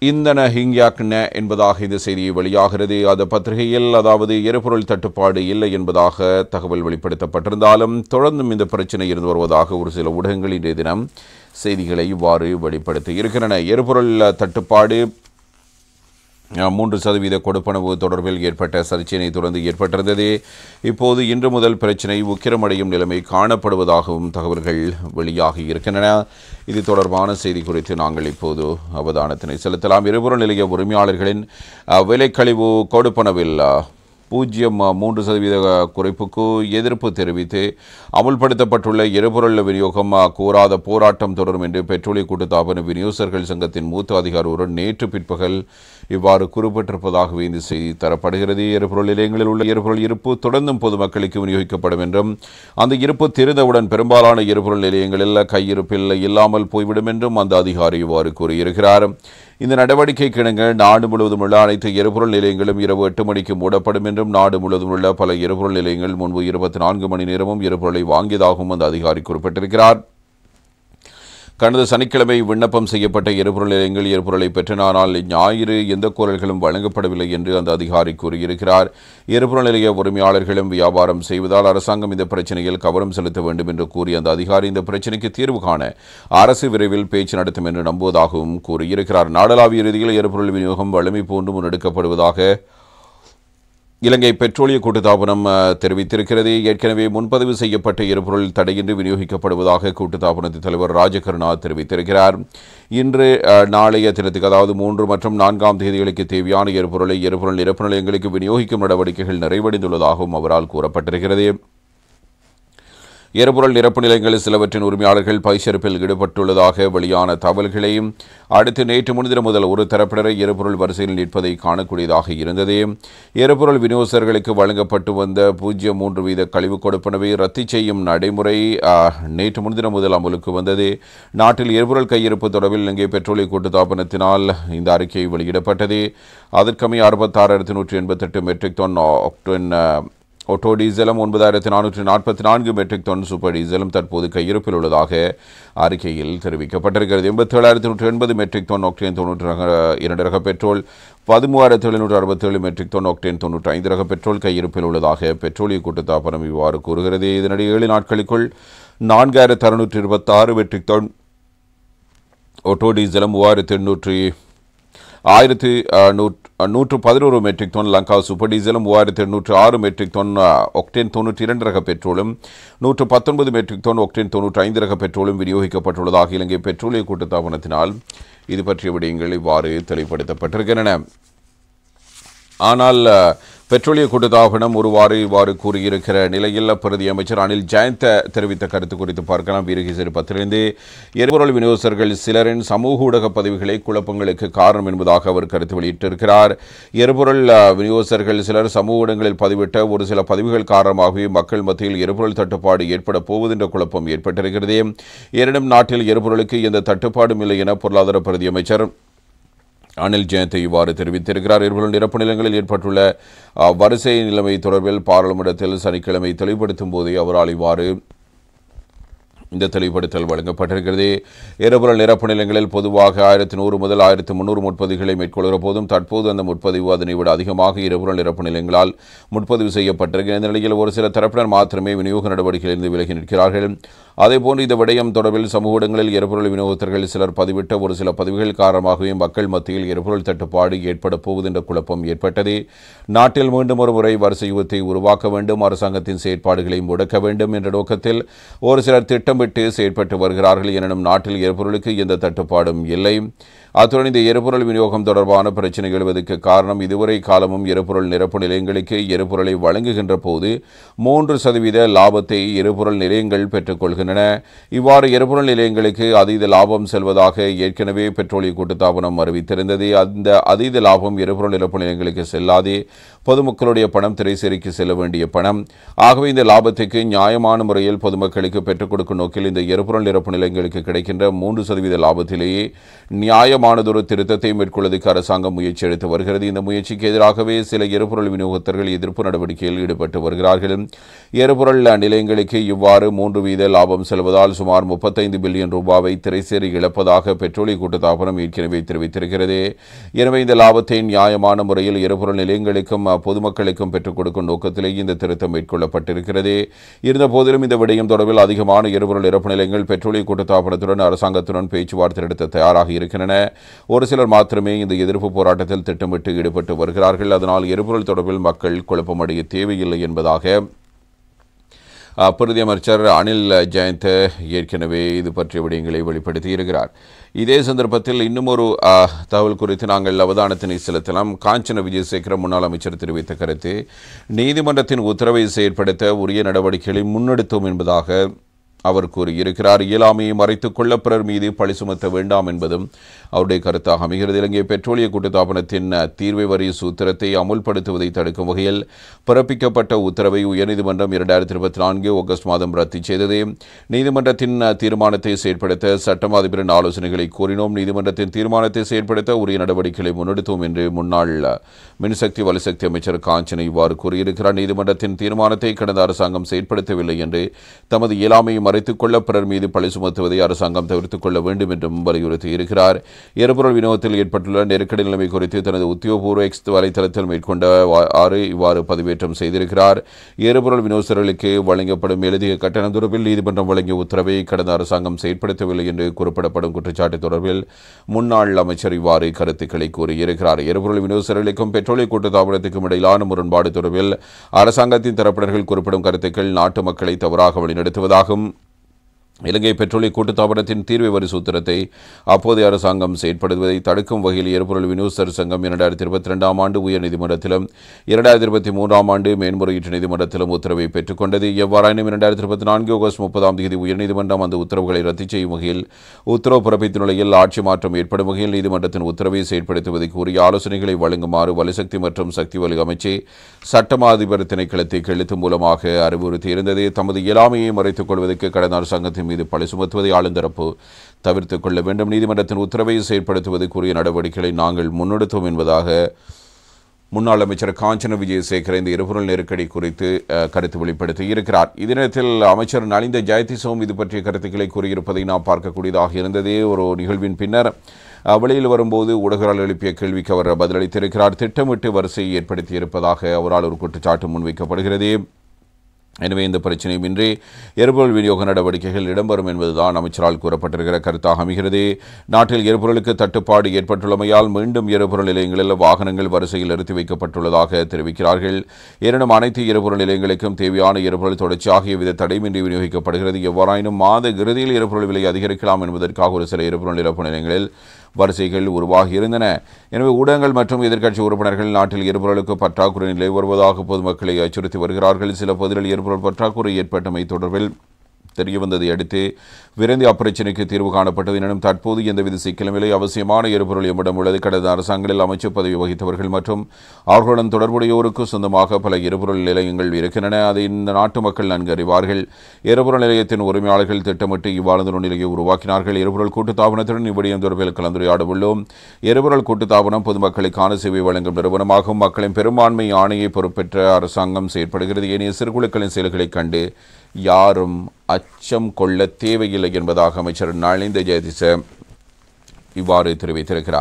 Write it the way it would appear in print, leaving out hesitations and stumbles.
இந்தன ஹிங்யாக்ன என்பதாக இந்த செய்தி வெளியாகிறது. அந்த பத்திரிகையில் அதாவது எரிபொருள் தட்டுப்பாடு இல்லை என்பதாக தகவல் வெளிப்படுத்தப்பட்டிருந்தாலும் தொடர்ந்தும் இந்த பிரச்சனை இருந்து வருவதாக ஒரு சில ஊடகங்கள் இன்றைய தினம் செய்திகளை இவ்வாறு வெளிப்படுத்தி இருக்கின்றன. எரிபொருள் தட்டுப்பாடு 3% கொடுப்பனவு தொடர்பில் ஏற்பட்ட சர்ச்சையினை தொடர்ந்து ஏற்பட்டிருந்தது. இப்போது இன்று முதல் பிரச்சினை உக்கிரமடையும் நிலைமை காணப்படுவதாகவும் தகவல்கள் வெளியாகி இருக்கின்றன. இது தொடர்பான செய்தி குறித்து நாங்கள் இப்போது அவதானத்தினை செலுத்தலாம். எரிபொருள் நிலைய உரிமையாளர்களின் விலைக்கழிவு கொடுப்பனவில் 0.3% குறைப்புக்கு எதிர்ப்பு தெரிவித்து அமுல்படுத்தப்பட்டுள்ள எரிபொருள் விநியோகம் கோராத போராட்டம் தொடரும் என்று பெட்ரோலிய கூட்டுத்தாபன விநியோகர்கள் சங்கத்தின் மூத்த அதிகாரி ஒருவர் நேற்று பிற்பகல் இவ்வாறு குறிப்பிட்டிருப்பதாகவே இந்த செய்தி தரப்படுகிறது. எரிபொருள் நிலையங்களில் உள்ள எரிபொருள் இருப்பு தொடர்ந்தும் பொதுமக்களுக்கு விநியோகிக்கப்படும் என்றும் அந்த இருப்பு தெரிந்தவுடன் பெரும்பாலான எரிபொருள் நிலையங்களில் கையிருப்பில் இல்லாமல் போய்விடும் என்றும் அந்த அதிகாரி இவ்வாறு கூறியிருக்கிறார். இந்த நடவடிக்கைக்கு இணங்க நாடு முழுவதும் உள்ள அனைத்து எரிபொருள் நிலையங்களும் இரவு 8 மணிக்கு மூடப்படும் என்றும் நாடு முழுவதும் உள்ள பல எரிபொருள் நிலையங்கள் முன்பு 24 மணி நேரமும் எரிபொருளை வாங்கியதாகவும் அந்த அதிகாரி குறிப்பிட்டிருக்கிறார். கடந்த சனிக்கிழமை விண்ணப்பம் செய்யப்பட்ட எரிபொருள் நிலையங்கள் எரிபொருளை பெற்றனால் ஞாயிறு எந்த கோரல்களும் வழங்கப்படவில்லை என்று அந்த அதிகாரி கூறியிருக்கிறார். எரிபொருள் நிலைய உரிமையாளர்களும் வியாபாரம் செய்வதால் அரசாங்கம் இந்த பிரச்சனையில் கவனம் செலுத்த வேண்டும் என்று கூறிய அந்த அதிகாரி இந்த பிரச்சனைக்கு தீர்வு காண அரசு விரைவில் பேச்சு நடத்தும் என்று நம்புவதாகவும் கூறியிருக்கிறார். நாடளாவிய ரீதியில் எரிபொருள் விநியோகம் வலிமை போன்று முன்னெடுக்கப்படுவதாக இலங்கை பெட்ரோலிய கூட்டுத்தாபனம் தெரிவித்திருக்கிறது. ஏற்கனவே முன்பதிவு செய்யப்பட்ட எரிபொருள் தடையின்றி விநியோகிக்கப்படுவதாக கூட்டுத்தாபனத்தின் தலைவர் ராஜகருணா தெரிவித்திருக்கிறார். இன்று நாளைய தினத்துக்கு அதாவது 3 மற்றும் 4ஆம் தேதிகளுக்கு தேவையான எரிபொருளை எரிபொருள் நிரப்பு நிலையங்களுக்கு விநியோகிக்கும் நடவடிக்கைகள் நிறைவடைந்துள்ளதாகவும் அவரால் கூறப்பட்டிருக்கிறது. எரிபொருள் நிரப்பு நிலையங்களில் சிலவற்றின் உரிமையாளர்கள் பைசெருப்பில் ஈடுபட்டுள்ளதாக வெளியான தகவல்களையும் அடுத்து நேற்று முன்தினம் முதல் ஒரு தரப்பினரை எரிபொருள் வரிசையில் நிற்பதை காணக்கூடியதாக இருந்தது. எரிபொருள் விநியோகர்களுக்கு வழங்கப்பட்டு வந்த 0.3% கழிவு கொடுப்பனவை ரத்து செய்யும் நடைமுறை நேற்று முன்தினம் முதல் அமலுக்கு வந்தது. நாட்டில் எரிபொருள் கையிருப்பு தொடர்பில் இலங்கை பெட்ரோலிய கூட்டுத்தாபனத்தினால் இந்த அறிக்கை வெளியிடப்பட்டது. அதற்கமைய 66,188 மெட்ரிக் டன் ஆக்டேன் ஆட்டோ டீசலும் 9,444 மெட்ரிக் டன் சூப்பர் டீசலும் தற்போது கையிருப்பில் உள்ளதாக அறிக்கையில் தெரிவிக்கப்பட்டிருக்கிறது. 87,180 மெட்ரிக் டன் ஆக்டேன் 92 ரக பெட்ரோல், 13,767 மெட்ரிக் டன் ஆக்டேன் 95 ரக பெட்ரோல் கையிருப்பில் உள்ளதாக பெட்ரோலிய கூட்டுத்தாபனம் இவ்வாறு கூறுகிறது. இதனிடையே 7 நாட்களுக்குள் 4,626 மெட்ரிக் டன் ஆட்டோ டீசலும் 1,111 மெட்ரிக் டன் லங்கா சூப்பர் டீசலும் 3,806 மெட்ரிக் டன் ஆக்டேன் 92 ரக பெட்ரோலும் 119 மெட்ரிக் டன் ஆக்டேன் 95 ரக பெட்ரோலும் விநியோகிக்கப்பட்டுள்ளதாக இலங்கை பெட்ரோலிய கூட்டுத்தாபனத்தினால் இது பற்றிய விடயங்கள் இவ்வாறு தெளிவுபடுத்தப்பட்டிருக்கின்றன. ஆனால் பெட்ரோலிய கூட்டுத்தாபனம் இவ்வாறு கூறியிருக்கிற நிலையில் பிரதி அமைச்சர் அனில் ஜெயந்த தெரிவித்த கருத்து குறித்து பார்க்கலாம். வீரகேசரி பத்திரிகையிலிருந்து எரிபொருள் விநியோகர்கள் சிலரின் சமூக ஊடக பதிவுகளை குழப்பங்களுக்கு காரணம் என்பதாக அவர் கருத்து வெளியிட்டிருக்கிறார். எரிபொருள் விநியோகர்கள் சிலர் சமூக ஊடகங்களில் பதிவிட்ட ஒரு சில பதிவுகள் காரணமாகவே மக்கள் மத்தியில் எரிபொருள் தட்டுப்பாடு ஏற்பட போவதென்ற குழப்பம் ஏற்பட்டிருக்கிறது. எனினும் நாட்டில் எரிபொருளுக்கு எந்த தட்டுப்பாடும் இல்லை என பொருளாதார பிரதி அமைச்சர் அனில் ஜெயந்த் இவ்வாறு தெரிவித்திருக்கிறார். எரிபொருள் நிரப்பு நிலையங்களில் ஏற்பட்டுள்ள வரிசை நிலைமை தொடர்பில் பாராளுமன்றத்தில் சனிக்கிழமை தெளிவுபடுத்தும் போதே அவரால் இவ்வாறு இந்த தெளிவுபடுத்தல் வழங்கப்பட்டிருக்கிறது. எரிபொருள் நிரப்பு நிலையங்களில் பொதுவாக 1,100 முதல் 1,300 முற்பதிவுகளை மேற்கொள்கிற போதும் தற்போது அந்த முற்பதிவு அதனை விட அதிகமாக எரிபொருள் நிரப்பு நிலையங்களால் முன்பதிவு செய்யப்பட்டிருக்கிறது. இந்த நிலையில் ஒரு சில தரப்பினர் மாத்திரமே விநியோக நடவடிக்கையிலிருந்து விலகி நிற்கிறார்கள். அதேபோன்று இந்த விடயம் தொடர்பில் சமூக ஊடகங்களில் எரிபொருள் விநியோகத்தர்கள் சிலர் பதிவிட்ட ஒரு சில பதிவுகள் காரணமாகவே மக்கள் மத்தியில் எரிபொருள் தட்டுப்பாடு ஏற்பட போவது என்ற குழப்பம் ஏற்பட்டது. நாட்டில் மீண்டும் ஒரு முறை வரிசை யுகத்தை உருவாக்க வேண்டும், அரசாங்கத்தின் செயற்பாடுகளை முடக்க வேண்டும் என்ற நோக்கத்தில் ஒரு சிலர் திட்டமிட்டு செயற்பட்டு வருகிறார்கள். எனினும் நாட்டில் எரிபொருளுக்கு எந்த தட்டுப்பாடும் இல்லை. அத்துடன் இந்த எரிபொருள் விநியோகம் தொடர்பான பிரச்சினை எழுவதற்கு காரணம் இதுவரை காலமும் எரிபொருள் நிரப்பு நிலையங்களுக்கு எரிபொருளை வழங்குகின்ற போது 3% லாபத்தை எரிபொருள் நிலையங்கள் பெற்றுக்கொள்கின்றன. இவ்வாறு எரிபொருள் நிலையங்களுக்கு அதீத லாபம் செல்வதாக ஏற்கனவே பெட்ரோலிய கூட்டுத்தாபனம் அறிவித்திருந்தது. அந்த அதீத லாபம் எரிபொருள் நிரப்பு நிலையங்களுக்கு செல்லாது, பொதுமக்களுடைய பணம் திரைசேரிக்கு செல்ல வேண்டிய பணம். ஆகவே இந்த லாபத்துக்கு நியாயமான முறையில் பொதுமக்களுக்கு பெற்றுக் கொடுக்கும் நோக்கில் நோக்கில் இந்த எரிபொருள் நிரப்பு நிலையங்களுக்கு கிடைக்கின்ற 3% லாபத்திலேயே நியாயமானதொரு திருத்தத்தை மேற்கொள்வதற்கு அரசாங்கம் முயற்சி எடுத்து வருகிறது. இந்த முயற்சிக்கு எதிராகவே சில எரிபொருள் விநியோகத்தர்கள் எதிர்ப்பு நடவடிக்கையில் ஈடுபட்டு வருகிறார்கள். எரிபொருள் நிலையங்களுக்கு இவ்வாறு 3% லாபம் செல்வதால் சுமார் 35 பில்லியன் ரூபாவை திரைசேரி இழப்பதாக பெட்ரோலிய கூட்டுத்தாபனம் ஏற்கனவே தெரிவித்திருக்கிறது. எனவே இந்த லாபத்தை நியாயமான முறையில் எரிபொருள் நிலையங்களுக்கும் பொதுமக்களுக்கும் பெற்றுக் கொடுக்கும் நோக்கத்திலேயே இந்த திருத்தம் மேற்கொள்ளப்பட்டிருக்கிறது. இருந்தபோதிலும் இந்த விடயம் தொடர்பில் அதிகமான எரிபொருள் நிரப்பு நிலையங்கள் பெட்ரோலிய கூட்டுத்தாபனத்துடன் அரசாங்கத்துடன் பேச்சுவார்த்தை நடத்த தயாராக இருக்கின்றன. ஒரு சிலர் மாத்திரமே இந்த எதிர்ப்பு போராட்டத்தில் திட்டமிட்டு ஈடுபட்டு வருகிறார்கள். அதனால் எரிபொருள் தொடர்பில் மக்கள் குழப்பமடைய தேவையில்லை என்பதாக பிரதி அமைச்சர் அனில் ஜெயந்த் ஏற்கனவே இது பற்றிய விடயங்களை வெளிப்படுத்தியிருக்கிறார். இதே சந்தர்ப்பத்தில் இன்னும் ஒரு தகவல் குறித்து நாங்கள் அவதானத்தினை செலுத்தலாம். காஞ்சன விஜயசேகர முன்னாள் அமைச்சர் தெரிவித்த கருத்து, நீதிமன்றத்தின் உத்தரவை செயற்படுத்த உரிய நடவடிக்கைகளை முன்னெடுத்தோம் என்பதாக அவர் கூறியிருக்கிறார். இயலாமையை மறைத்துக் கொள்ள பிறர் மீது பழி சுமத்த வேண்டாம் என்பதும் அவருடைய கருத்தாக அமைகிறது. இலங்கை பெட்ரோலிய கூட்டுத்தாபனத்தின் தீர்வை வரி சூத்திரத்தை அமுல்படுத்துவதை தடுக்கும் வகையில் பிறப்பிக்கப்பட்ட உத்தரவை உயர்நீதிமன்றம் 2024 ஆகஸ்ட் மாதம் ரத்து செய்தது. நீதிமன்றத்தின் தீர்மானத்தை செயற்படுத்த சட்டம் அதிபரின் ஆலோசனைகளை கோரினோம். நீதிமன்றத்தின் தீர்மானத்தை செயற்படுத்த உரிய நடவடிக்கைகளை முன்னெடுத்தோம் என்று முன்னாள் மின்சக்தி வலுசக்தி அமைச்சர் காஞ்சனை இவ்வாறு கூறியிருக்கிறார். நீதிமன்றத்தின் தீர்மானத்தை கடந்த அரசாங்கம் செயற்படுத்தவில்லை என்று தமது இயலாமையை மறைத்துக் கொள்ள பிறர் மீது பழி சுமத்துவதை அரசாங்கம் தவிர்த்துக் கொள்ள வேண்டும் என்றும் வலியுறுத்தியிருக்கிறார். எரிபொருள் விநியோகத்தில் ஏற்பட்டுள்ள நெருக்கடி நிலைமை குறித்து தனது உத்தியோகபூர்வ எக்ஸ் வலைதளத்தில் மேற்கொண்ட இவ்வாறு பதிவேற்றம் செய்திருக்கிறார். எரிபொருள் விநியோகஸ்தர்களுக்கு வழங்கப்படும் எழுதிய கட்டணம் தொடர்பில் நீதிமன்றம் வழங்கிய உத்தரவை கடந்த அரசாங்கம் செயற்படுத்தவில்லை என்று குறிப்பிடப்படும் குற்றச்சாட்டு தொடர்பில் முன்னாள் அமைச்சர் இவ்வாறு கருத்துக்களை கூறியிருக்கிறார். எரிபொருள் விநியோகஸ்தர்களுக்கும் பெட்ரோலிய கூட்டுத்தாபனத்துக்கும் இடையிலான முரண்பாடு தொடர்பில் அரசாங்கத்தின் தரப்பினர்கள் குறிப்பிடும் கருத்துக்கள் நாட்டு மக்களை தவறாக வழிநடத்துவதாகும். இலங்கை பெட்ரோலிய கூட்டுத்தாபனத்தின் தீர்வை வரி சூத்திரத்தை அப்போதைய அரசாங்கம் செயற்படுவதை தடுக்கும் வகையில் எரிபொருள் விநியோகஸ்தர் சங்கம் 2022 ஆண்டு உயர்நீதிமன்றத்திலும் 2023 ஆண்டு மேன்முறையீட்டு நீதிமன்றத்திலும் உத்தரவை பெற்றுக் கொண்டது. எவ்வாறாயினும் 2024 ஆகஸ்ட் 30 உயர்நீதிமன்றம் அந்த உத்தரவுகளை ரத்து செய்யும் வகையில் உத்தரவு பிறப்பித்த நிலையில் ஆட்சி மாற்றம் ஏற்படும் வகையில் நீதிமன்றத்தின் உத்தரவை செயற்படுத்துவதற்கு உரிய ஆலோசனைகளை வழங்குமாறு வலுசக்தி மற்றும் சக்தி வலு அமைச்சு சட்டமா அதிபர் திணைக்களத்தை எழுத்து மூலமாக அறிவுறுத்தியிருந்தது. தமது இயலாமையை மறைத்துக் கொள்வதற்கு கடந்த அரசாங்கத்தின் மீது பழி சுமத்துவதை ஆளுந்தரப்பு தவிர்த்துக் கொள்ள வேண்டும். நீதிமன்றத்தின் உத்தரவை செயற்படுத்துவதற்குரிய நடவடிக்கைகளை நாங்கள் முன்னெடுத்தோம் என்பதாக முன்னாள் அமைச்சர் காஞ்சன விஜயசேகர இந்த எரிபொருள் நெருக்கடி குறித்து கருத்து வெளிப்படுத்தி இருக்கிறார். இதே நேரத்தில் அமைச்சர் நலிந்த ஜெயதிசவும் இது பற்றிய கருத்துக்களை கூறியிருப்பதை நாம் பார்க்கக்கூடியதாக இருந்ததே. ஒரு நிகழ்வின் பின்னர் வெளியில் வரும்போது ஊடகரால் எழுப்பிய கேள்விக்கு அவர் பதிலளித்திருக்கிறார். திட்டமிட்டு வரிசையை ஏற்படுத்தியிருப்பதாக அவரால் ஒரு குற்றச்சாட்டு முன்வைக்கப்படுகிறது. எனவே இந்த பிரச்சனையுமின்றி எரிபொருள் விநியோக நடவடிக்கைகள் இடம்பெறும் என்பதுதான் அமைச்சரால் கூறப்பட்டிருக்கிற கருத்தாக அமைகிறது. நாட்டில் எரிபொருளுக்கு தட்டுப்பாடு ஏற்பட்டுள்ளமையால் மீண்டும் எரிபொருள் நிலையங்களில் வாகனங்கள் வரிசையில் நிறுத்தி வைக்கப்பட்டுள்ளதாக தெரிவிக்கிறார்கள். எனினும் அனைத்து எரிபொருள் நிலையங்களுக்கும் தேவையான எரிபொருள் தொடர்ச்சியாக எவ்வித தடையின்றி விநியோகிக்கப்படுகிறது. எவ்வாறாயினும் மாத இறுதியில் எரிபொருள் விலை அதிகரிக்கலாம் என்பதற்காக ஒரு சில எரிபொருள் நிரப்பு நிலையங்களில் வரிசைகள் உருவாகி இருந்தன. எனவே ஊடகங்கள் மற்றும் எதிர்க்கட்சி உறுப்பினர்கள் நாட்டில் எரிபொருளுக்கு பற்றாக்குறை நிலை வருவதாக பொதுமக்களை அச்சுறுத்தி வருகிறார்கள். சில பகுதிகளில் எரிபொருள் பற்றாக்குறை ஏற்பட்டமை தொடர்பில் தெரியவந்ததை அடுத்து விரைந்து அப்பிரச்சினைக்கு தீர்வு காணப்பட்டது. எனினும் தற்போது எந்தவித சிக்கலும் இல்லை. அவசியமான எரிபொருள் எம்மிடம் உள்ளது. கடந்த அரசாங்கங்களில் அமைச்சர் பதவி வகித்தவர்கள் மற்றும் அவர்களுடன் தொடர்புடையோருக்கு சொந்தமாக பல எரிபொருள் நிலையங்கள் இருக்கின்றன. அதை இந்த நாட்டு மக்கள் நன்கு அறிவார்கள். எரிபொருள் நிலையத்தின் உரிமையாளர்கள் திட்டமிட்டு இவ்வாழ்ந்த நிலையை உருவாக்கினார்கள். எரிபொருள் கூட்டுத்தாபனத்துடன் இவ்விடயம் தொடர்பில் கலந்துரையாட உள்ளோம். எரிபொருள் கூட்டுத்தாபனம் பொதுமக்களுக்கான சேவை வழங்கும் நிறுவனமாகும். மக்களின் பெரும்பான்மை ஆணையை பொறுப்பேற்ற அரசாங்கம் செயற்படுகிறது. ஏனைய சிறுகுழுக்களின் செயல்களைக் கண்டு யாரும் அச்சம் கொள்ள தேவையில்லை என்பதாக அமைச்சர் நலிந்த ஜெயதிச இவ்வாறு தெரிவித்திருக்கிறார்.